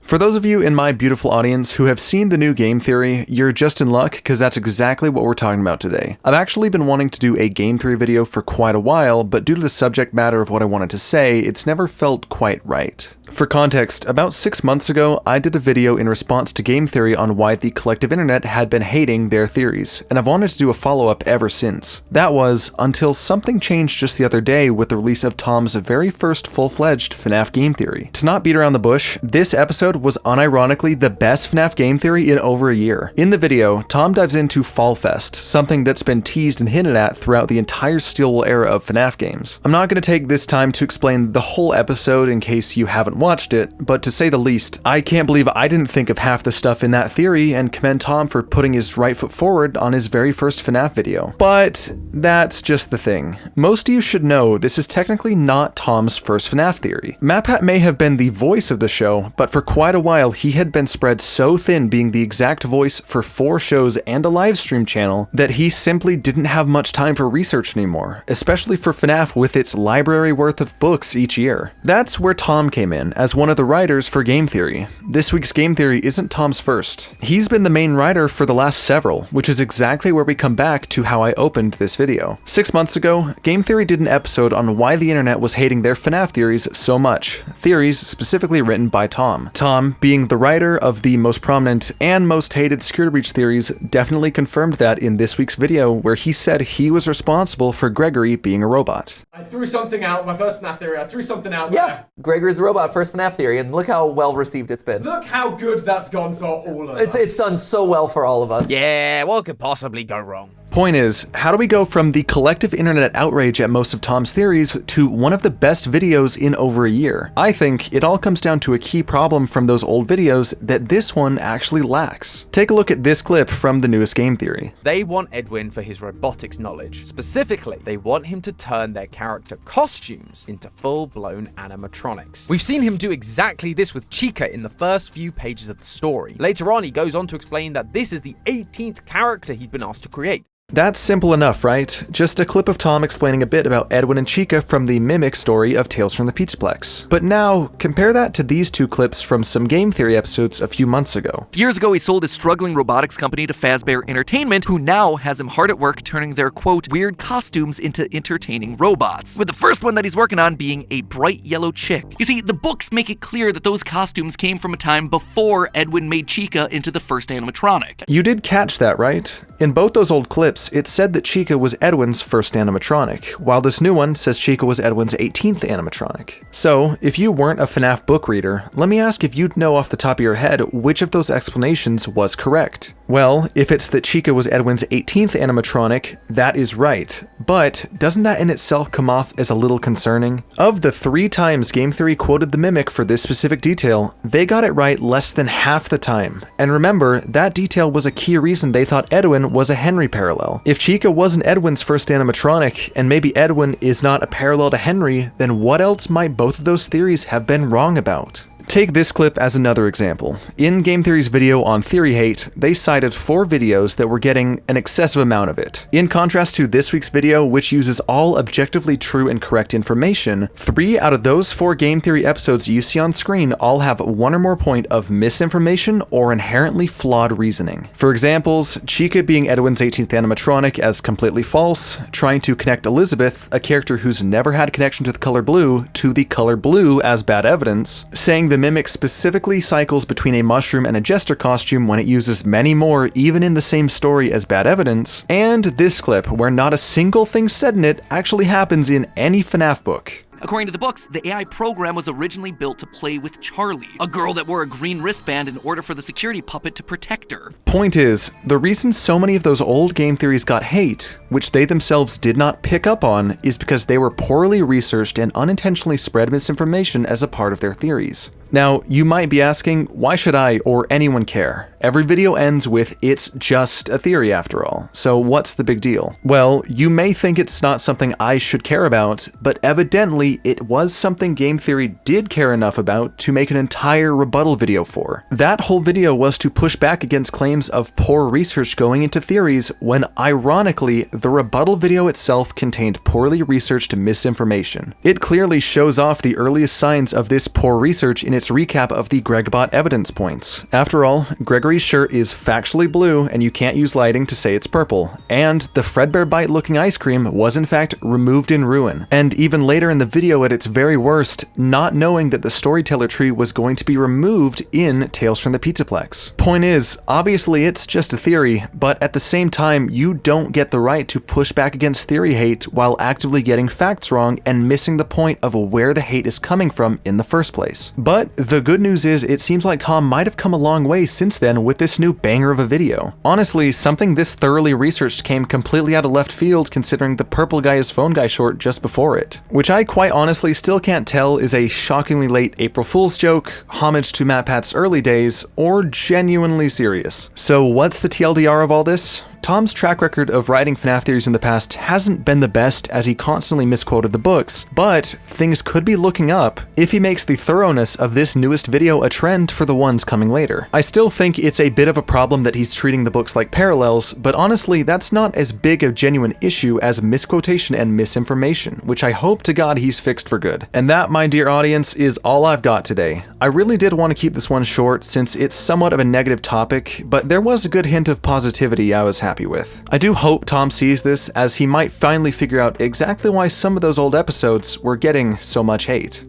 For those of you in my beautiful audience who have seen the new Game Theory, you're just in luck because that's exactly what we're talking about today. I've actually been wanting to do a Game Theory video for quite a while, but due to the subject matter of what I wanted to say, it's never felt quite right. For context, about 6 months ago, I did a video in response to Game Theory on why the collective internet had been hating their theories, and I've wanted to do a follow-up ever since. That was until something changed just the other day with the release of Tom's very first full-fledged FNAF Game Theory. To not beat around the bush, this episode was unironically the best FNAF Game Theory in over a year. In the video, Tom dives into FALLFEST, something that's been teased and hinted at throughout the entire Steel Wool era of FNAF games. I'm not going to take this time to explain the whole episode in case you haven't watched it, but to say the least, I can't believe I didn't think of half the stuff in that theory and commend Tom for putting his right foot forward on his very first FNAF video. But that's just the thing. Most of you should know this is technically not Tom's first FNAF theory. MatPat may have been the voice of the show, but for quite a while he had been spread so thin being the exact voice for 4 shows and a live stream channel that he simply didn't have much time for research anymore, especially for FNAF with its library worth of books each year. That's where Tom came in, as one of the writers for Game Theory. This week's Game Theory isn't Tom's first. He's been the main writer for the last several, which is exactly where we come back to how I opened this video. 6 months ago, Game Theory did an episode on why the internet was hating their FNAF theories so much. Theories specifically written by Tom. Tom, being the writer of the most prominent and most hated security breach theories, definitely confirmed that in this week's video where he said he was responsible for Gregory being a robot. I threw something out, my first FNAF theory, I threw something out there. Gregory's a robot, first FNAF theory, and look how well received it's been. Look how good that's gone for all of us. It's done so well for all of us. Yeah, what could possibly go wrong? Point is, how do we go from the collective internet outrage at most of Tom's theories to one of the best videos in over a year? I think it all comes down to a key problem from those old videos that this one actually lacks. Take a look at this clip from the newest Game Theory. They want Edwin for his robotics knowledge. Specifically, they want him to turn their character costumes into full-blown animatronics. We've seen him do exactly this with Chica in the first few pages of the story. Later on, he goes on to explain that this is the 18th character he'd been asked to create. That's simple enough, right? Just a clip of Tom explaining a bit about Edwin and Chica from the Mimic story of Tales from the Pizzaplex. But now, compare that to these 2 clips from some Game Theory episodes a few months ago. Years ago, he sold his struggling robotics company to Fazbear Entertainment, who now has him hard at work turning their, quote, weird costumes into entertaining robots. With the first one that he's working on being a bright yellow chick. You see, the books make it clear that those costumes came from a time before Edwin made Chica into the first animatronic. You did catch that, right? In both those old clips, it said that Chica was Edwin's first animatronic, while this new one says Chica was Edwin's 18th animatronic. So, if you weren't a FNAF book reader, let me ask if you'd know off the top of your head which of those explanations was correct. Well, if it's that Chica was Edwin's 18th animatronic, that is right. But doesn't that in itself come off as a little concerning? Of the 3 times Game Theory quoted the Mimic for this specific detail, they got it right less than half the time. And remember, that detail was a key reason they thought Edwin was a Henry parallel. If Chica wasn't Edwin's first animatronic, and maybe Edwin is not a parallel to Henry, then what else might both of those theories have been wrong about? Take this clip as another example. In Game Theory's video on Theory Hate, they cited 4 videos that were getting an excessive amount of it. In contrast to this week's video, which uses all objectively true and correct information, 3 out of those 4 Game Theory episodes you see on screen all have 1 or more point of misinformation or inherently flawed reasoning. For examples, Chica being Edwin's 18th animatronic as completely false, trying to connect Elizabeth, a character who's never had connection to the color blue, to the color blue as bad evidence, saying the Mimic specifically cycles between a mushroom and a jester costume when it uses many more even in the same story as bad evidence, and this clip where not a single thing said in it actually happens in any FNAF book. According to the books, the AI program was originally built to play with Charlie, a girl that wore a green wristband in order for the security puppet to protect her. Point is, the reason so many of those old game theories got hate, which they themselves did not pick up on, is because they were poorly researched and unintentionally spread misinformation as a part of their theories. Now, you might be asking, why should I or anyone care? Every video ends with, it's just a theory after all, so what's the big deal? Well, you may think it's not something I should care about, but evidently it was something Game Theory did care enough about to make an entire rebuttal video for. That whole video was to push back against claims of poor research going into theories when, ironically, the rebuttal video itself contained poorly researched misinformation. It clearly shows off the earliest signs of this poor research in its recap of the Gregbot evidence points. After all, Gregory's shirt is factually blue and you can't use lighting to say it's purple, and the Fredbear Bite looking ice cream was in fact removed in Ruin, and even later in the video at its very worst, not knowing that the storyteller tree was going to be removed in Tales from the Pizzaplex. Point is, obviously it's just a theory, but at the same time, you don't get the right to push back against theory hate while actively getting facts wrong and missing the point of where the hate is coming from in the first place. But the good news is it seems like Tom might have come a long way since then with this new banger of a video. Honestly, something this thoroughly researched came completely out of left field considering the purple guy is phone guy short just before it, which I quite honestly still can't tell is a shockingly late April Fool's joke, homage to MatPat's early days, or genuinely serious. So what's the TLDR of all this? Tom's track record of writing FNAF theories in the past hasn't been the best as he constantly misquoted the books, but things could be looking up if he makes the thoroughness of this newest video a trend for the ones coming later. I still think it's a bit of a problem that he's treating the books like parallels, but honestly that's not as big a genuine issue as misquotation and misinformation, which I hope to God he's fixed for good. And that, my dear audience, is all I've got today. I really did want to keep this one short since it's somewhat of a negative topic, but there was a good hint of positivity I was happy with. I do hope Tom sees this, as he might finally figure out exactly why some of those old episodes were getting so much hate.